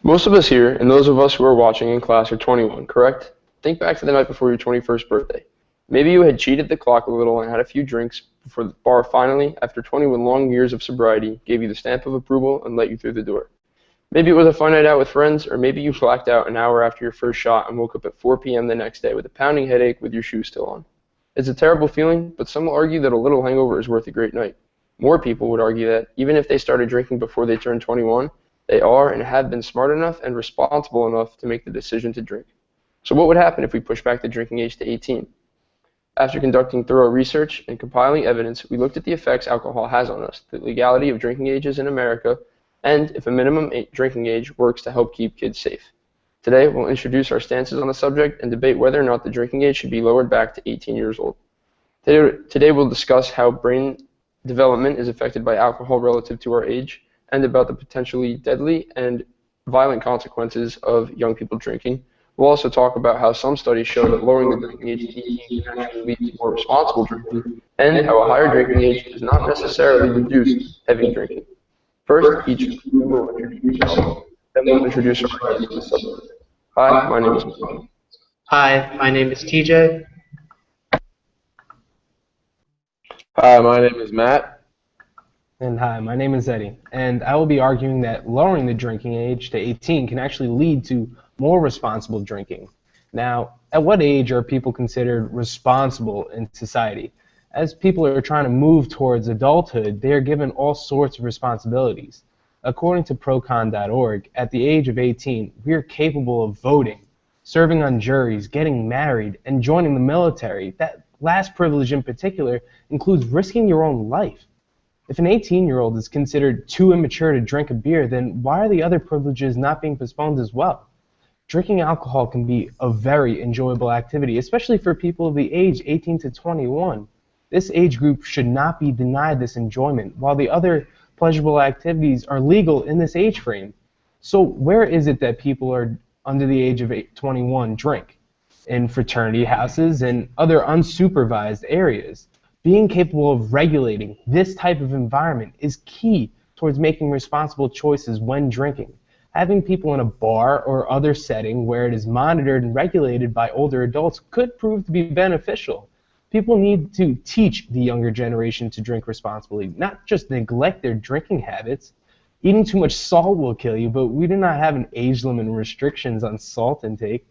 Most of us here, and those of us who are watching in class, are 21, correct? Think back to the night before your 21st birthday. Maybe you had cheated the clock a little and had a few drinks before the bar finally, after 21 long years of sobriety, gave you the stamp of approval and let you through the door. Maybe it was a fun night out with friends, or maybe you blacked out an hour after your first shot and woke up at 4 p.m. the next day with a pounding headache with your shoes still on. It's a terrible feeling, but some will argue that a little hangover is worth a great night. More people would argue that, even if they started drinking before they turned 21, they are and have been smart enough and responsible enough to make the decision to drink. So what would happen if we push back the drinking age to 18? After conducting thorough research and compiling evidence, we looked at the effects alcohol has on us, the legality of drinking ages in America, and if a minimum drinking age works to help keep kids safe. Today, we'll introduce our stances on the subject and debate whether or not the drinking age should be lowered back to 18 years old. Today we'll discuss how brain development is affected by alcohol relative to our age, and about the potentially deadly and violent consequences of young people drinking. We'll also talk about how some studies show that lowering the drinking age to 18 can actually lead to more responsible drinking, and how a higher drinking age does not necessarily reduce heavy drinking. First, each of you will introduce yourself, then we'll introduce our guest on the subject. Hi, my name is Mike. Hi, my name is TJ. Hi, my name is Matt. And hi, my name is Eddie, and I will be arguing that lowering the drinking age to 18 can actually lead to more responsible drinking. Now, at what age are people considered responsible in society? As people are trying to move towards adulthood, they are given all sorts of responsibilities. According to procon.org, at the age of 18, we are capable of voting, serving on juries, getting married, and joining the military. That last privilege in particular includes risking your own life. If an 18-year-old is considered too immature to drink a beer, then why are the other privileges not being postponed as well? Drinking alcohol can be a very enjoyable activity, especially for people of the age 18 to 21. This age group should not be denied this enjoyment, while the other pleasurable activities are legal in this age frame. So where is it that people are under the age of 21 drink? In fraternity houses and other unsupervised areas. Being capable of regulating this type of environment is key towards making responsible choices when drinking. Having people in a bar or other setting where it is monitored and regulated by older adults could prove to be beneficial. People need to teach the younger generation to drink responsibly, not just neglect their drinking habits. Eating too much salt will kill you, but we do not have an age limit and restrictions on salt intake.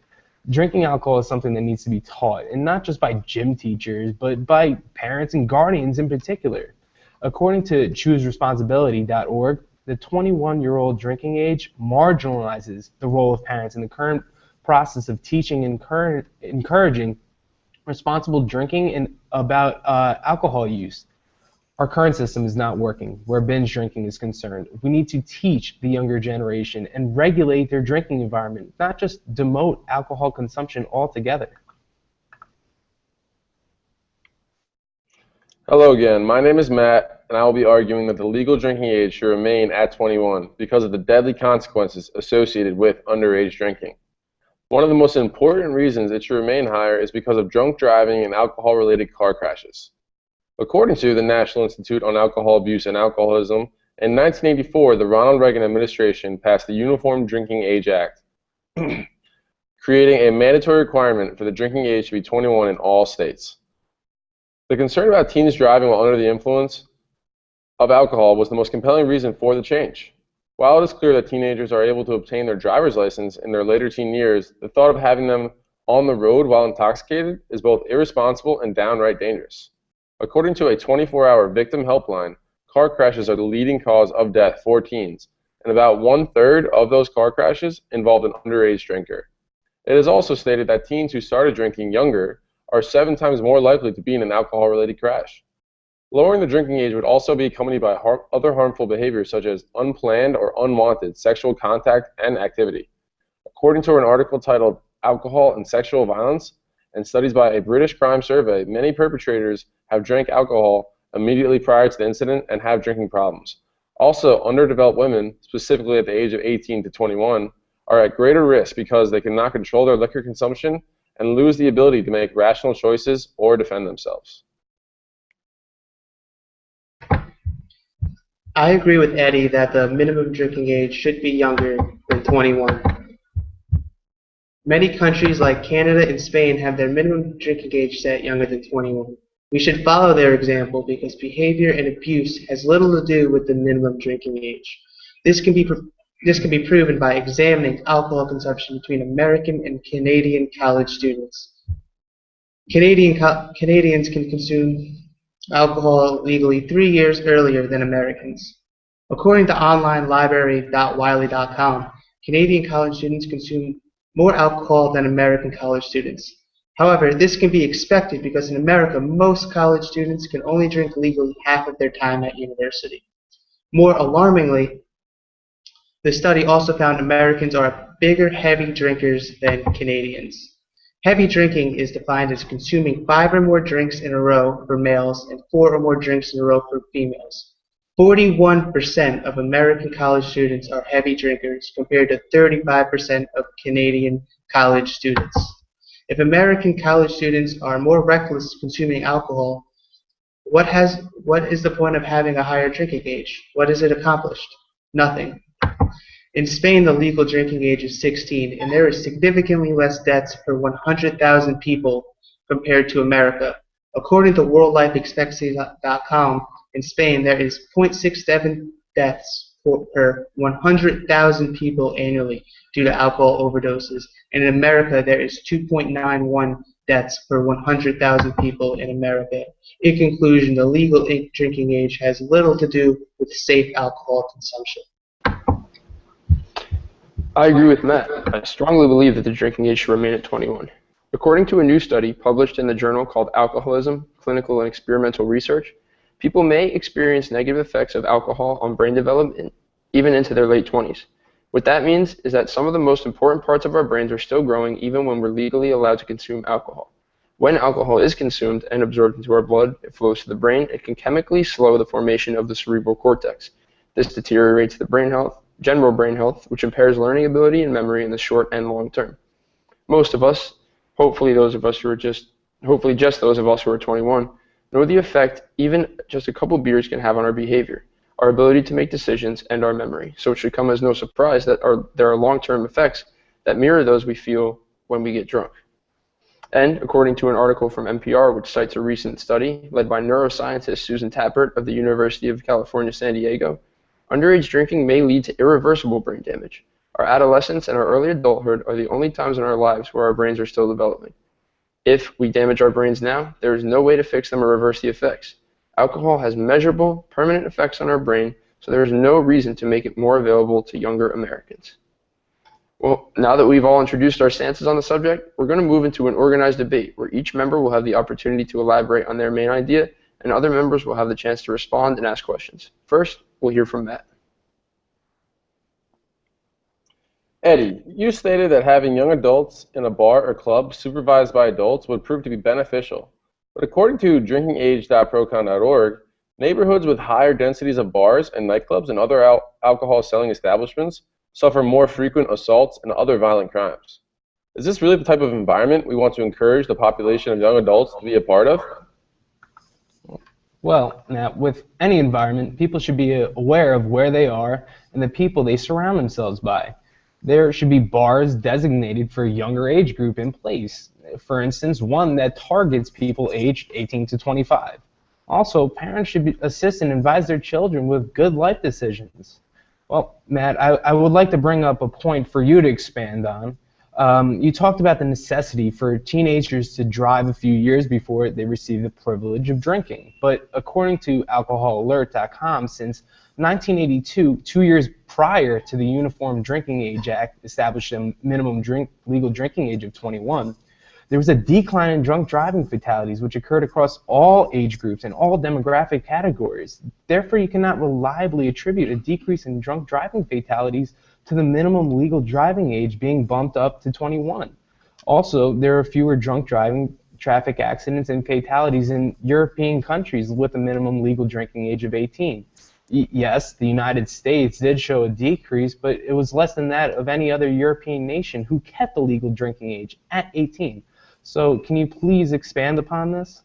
Drinking alcohol is something that needs to be taught, and not just by gym teachers, but by parents and guardians in particular. According to chooseresponsibility.org, the 21-year-old drinking age marginalizes the role of parents in the current process of teaching and encouraging responsible drinking and about alcohol use. Our current system is not working where binge drinking is concerned. We need to teach the younger generation and regulate their drinking environment, not just demote alcohol consumption altogether. Hello again, my name is Matt, and I will be arguing that the legal drinking age should remain at 21 because of the deadly consequences associated with underage drinking. One of the most important reasons it should remain higher is because of drunk driving and alcohol-related car crashes. According to the National Institute on Alcohol Abuse and Alcoholism, in 1984, the Ronald Reagan administration passed the Uniform Drinking Age Act, creating a mandatory requirement for the drinking age to be 21 in all states. The concern about teens driving while under the influence of alcohol was the most compelling reason for the change. While it is clear that teenagers are able to obtain their driver's license in their later teen years, the thought of having them on the road while intoxicated is both irresponsible and downright dangerous. According to a 24-hour victim helpline, car crashes are the leading cause of death for teens, and about 1/3 of those car crashes involved an underage drinker. It is also stated that teens who started drinking younger are 7 times more likely to be in an alcohol-related crash. Lowering the drinking age would also be accompanied by other harmful behaviors such as unplanned or unwanted sexual contact and activity. According to an article titled Alcohol and Sexual Violence, and studies by a British crime survey, many perpetrators have drank alcohol immediately prior to the incident and have drinking problems. Also, underdeveloped women, specifically at the age of 18 to 21, are at greater risk because they cannot control their liquor consumption and lose the ability to make rational choices or defend themselves. I agree with Eddie that the minimum drinking age should be younger than 21. Many countries like Canada and Spain have their minimum drinking age set younger than 21. We should follow their example because behavior and abuse has little to do with the minimum drinking age. This can be proven by examining alcohol consumption between American and Canadian college students. Canadians can consume alcohol legally 3 years earlier than Americans. According to onlinelibrary.wiley.com, Canadian college students consume more alcohol than American college students. However, this can be expected because in America, most college students can only drink legally half of their time at university. More alarmingly, the study also found Americans are bigger heavy drinkers than Canadians. Heavy drinking is defined as consuming 5 or more drinks in a row for males and 4 or more drinks in a row for females. 41% of American college students are heavy drinkers compared to 35% of Canadian college students. If American college students are more reckless consuming alcohol, what is the point of having a higher drinking age? What has it accomplished? Nothing. In Spain, the legal drinking age is 16, and there is significantly less deaths per 100,000 people compared to America. According to WorldLifeExpectancy.com, in Spain, there is 0.67 deaths per 100,000 people annually due to alcohol overdoses, and in America, there is 2.91 deaths per 100,000 people in America. In conclusion, the legal drinking age has little to do with safe alcohol consumption. I agree with Matt. I strongly believe that the drinking age should remain at 21. According to a new study published in the journal called Alcoholism, Clinical and Experimental Research, people may experience negative effects of alcohol on brain development even into their late 20s. What that means is that some of the most important parts of our brains are still growing even when we're legally allowed to consume alcohol. When alcohol is consumed and absorbed into our blood, it flows to the brain. It can chemically slow the formation of the cerebral cortex. This deteriorates the general brain health, which impairs learning ability and memory in the short and long term. Most of us, hopefully just those of us who are 21, know the effect even just a couple beers can have on our behavior, our ability to make decisions, and our memory. So it should come as no surprise that there are long-term effects that mirror those we feel when we get drunk. And according to an article from NPR, which cites a recent study led by neuroscientist Susan Tappert of the University of California, San Diego, underage drinking may lead to irreversible brain damage. Our adolescence and our early adulthood are the only times in our lives where our brains are still developing. If we damage our brains now, there is no way to fix them or reverse the effects. Alcohol has measurable, permanent effects on our brain, so there is no reason to make it more available to younger Americans. Well, now that we've all introduced our stances on the subject, we're going to move into an organized debate where each member will have the opportunity to elaborate on their main idea, and other members will have the chance to respond and ask questions. First, we'll hear from Matt. Eddie, you stated that having young adults in a bar or club supervised by adults would prove to be beneficial. But according to drinkingage.procon.org, neighborhoods with higher densities of bars and nightclubs and other alcohol-selling establishments suffer more frequent assaults and other violent crimes. Is this really the type of environment we want to encourage the population of young adults to be a part of? Well, now, with any environment, people should be aware of where they are and the people they surround themselves by. There should be bars designated for a younger age group in place. For instance, one that targets people aged 18 to 25. Also, parents should assist and advise their children with good life decisions. Well, Matt, I would like to bring up a point for you to expand on. You talked about the necessity for teenagers to drive a few years before they receive the privilege of drinking. But according to alcoholalert.com, since 1982, 2 years prior to the Uniform Drinking Age Act establishing a minimum legal drinking age of 21, there was a decline in drunk driving fatalities which occurred across all age groups and all demographic categories. Therefore, you cannot reliably attribute a decrease in drunk driving fatalities to the minimum legal driving age being bumped up to 21. Also, there are fewer drunk driving traffic accidents and fatalities in European countries with a minimum legal drinking age of 18. Yes, the United States did show a decrease, but it was less than that of any other European nation who kept the legal drinking age at 18. So can you please expand upon this?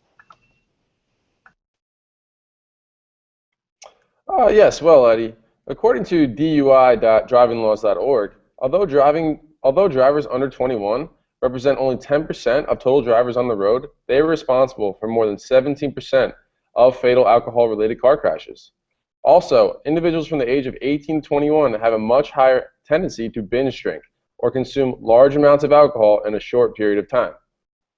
Yes, well, Eddie, according to DUI.drivinglaws.org, although drivers under 21 represent only 10% of total drivers on the road, they are responsible for more than 17% of fatal alcohol-related car crashes. Also, individuals from the age of 18 to 21 have a much higher tendency to binge drink or consume large amounts of alcohol in a short period of time.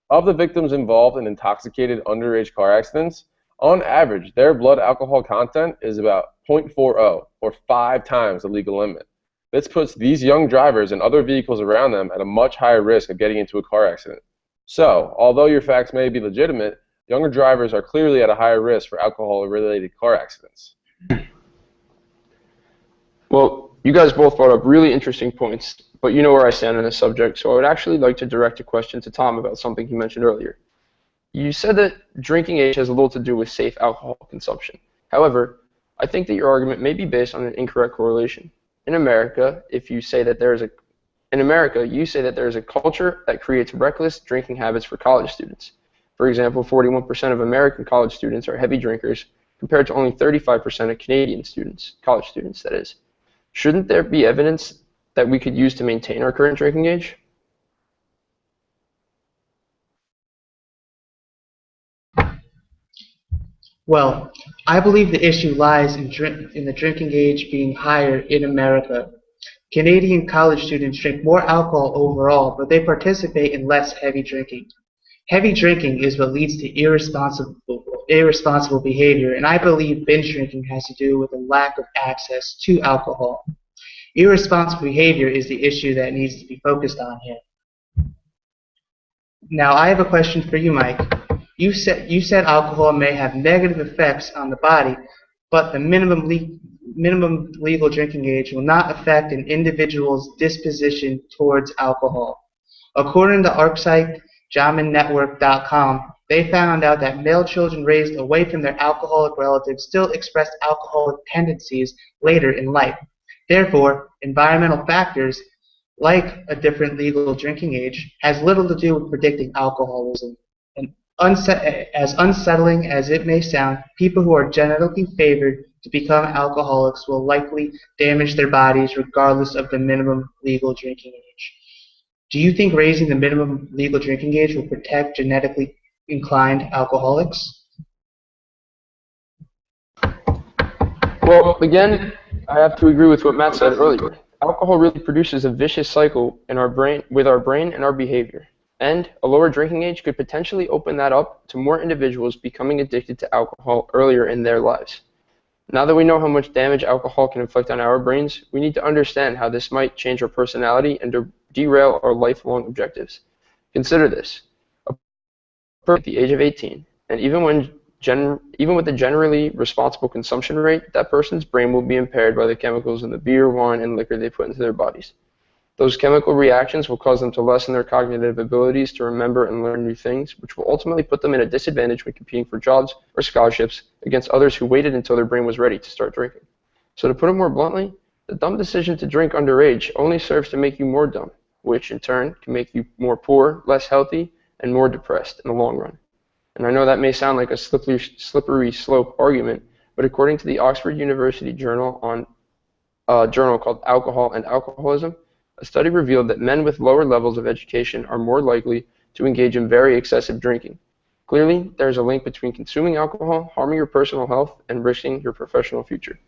Of the victims involved in intoxicated underage car accidents, on average, their blood alcohol content is about 0.40, or 5 times the legal limit. This puts these young drivers and other vehicles around them at a much higher risk of getting into a car accident. So, although your facts may be legitimate, younger drivers are clearly at a higher risk for alcohol-related car accidents. Well, you guys both brought up really interesting points, but you know where I stand on this subject, so I would actually like to direct a question to Tom about something he mentioned earlier. You said that drinking age has little to do with safe alcohol consumption. However, I think that your argument may be based on an incorrect correlation. In America, you say that there is a culture that creates reckless drinking habits for college students. For example, 41% of American college students are heavy drinkers, compared to only 35% of Canadian students, college students, that is. Shouldn't there be evidence that we could use to maintain our current drinking age? Well, I believe the issue lies in the drinking age being higher in America. Canadian college students drink more alcohol overall, but they participate in less heavy drinking. Heavy drinking is what leads to irresponsible behavior, and I believe binge drinking has to do with a lack of access to alcohol. Irresponsible behavior is the issue that needs to be focused on here. Now, I have a question for you, Mike. You said alcohol may have negative effects on the body, but the minimum legal drinking age will not affect an individual's disposition towards alcohol. According to ArcSite, JaminNetwork.com, they found out that male children raised away from their alcoholic relatives still expressed alcoholic tendencies later in life. Therefore, environmental factors, like a different legal drinking age, has little to do with predicting alcoholism. And as unsettling as it may sound, people who are genetically favored to become alcoholics will likely damage their bodies regardless of the minimum legal drinking age. Do you think raising the minimum legal drinking age will protect genetically inclined alcoholics? Well, again, I have to agree with what Matt said earlier. Alcohol really produces a vicious cycle in our brain, with our brain and our behavior. And a lower drinking age could potentially open that up to more individuals becoming addicted to alcohol earlier in their lives. Now that we know how much damage alcohol can inflict on our brains, we need to understand how this might change our personality and derail our lifelong objectives. Consider this. A person at the age of 18, and even with a generally responsible consumption rate, that person's brain will be impaired by the chemicals in the beer, wine, and liquor they put into their bodies. Those chemical reactions will cause them to lessen their cognitive abilities to remember and learn new things, which will ultimately put them in a disadvantage when competing for jobs or scholarships against others who waited until their brain was ready to start drinking. So to put it more bluntly, the dumb decision to drink underage only serves to make you more dumb, which in turn can make you more poor, less healthy, and more depressed in the long run. And I know that may sound like a slippery slope argument, but according to the Oxford University journal on a journal called Alcohol and Alcoholism, a study revealed that men with lower levels of education are more likely to engage in very excessive drinking. Clearly, there is a link between consuming alcohol, harming your personal health, and risking your professional future.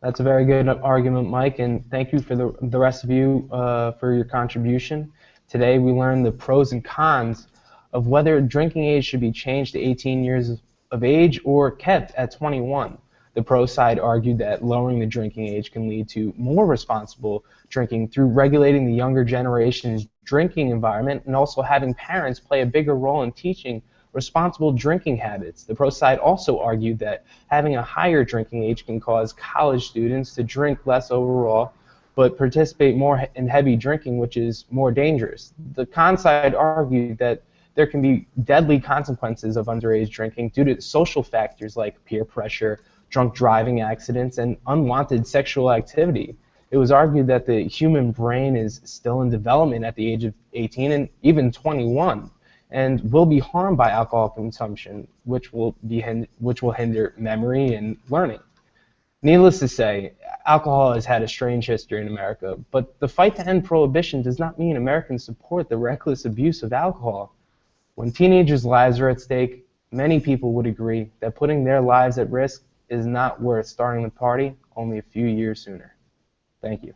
That's a very good argument, Mike, and thank you for the rest of you for your contribution. Today we learned the pros and cons of whether drinking age should be changed to 18 years of age or kept at 21. The pro side argued that lowering the drinking age can lead to more responsible drinking through regulating the younger generation's drinking environment and also having parents play a bigger role in teaching responsible drinking habits. The pro side also argued that having a higher drinking age can cause college students to drink less overall but participate more in heavy drinking, which is more dangerous. The con side argued that there can be deadly consequences of underage drinking due to social factors like peer pressure, drunk driving accidents, and unwanted sexual activity. It was argued that the human brain is still in development at the age of 18 and even 21. and will be harmed by alcohol consumption, which will hinder memory and learning. Needless to say, alcohol has had a strange history in America, but the fight to end prohibition does not mean Americans support the reckless abuse of alcohol. When teenagers' lives are at stake, many people would agree that putting their lives at risk is not worth starting the party only a few years sooner. Thank you.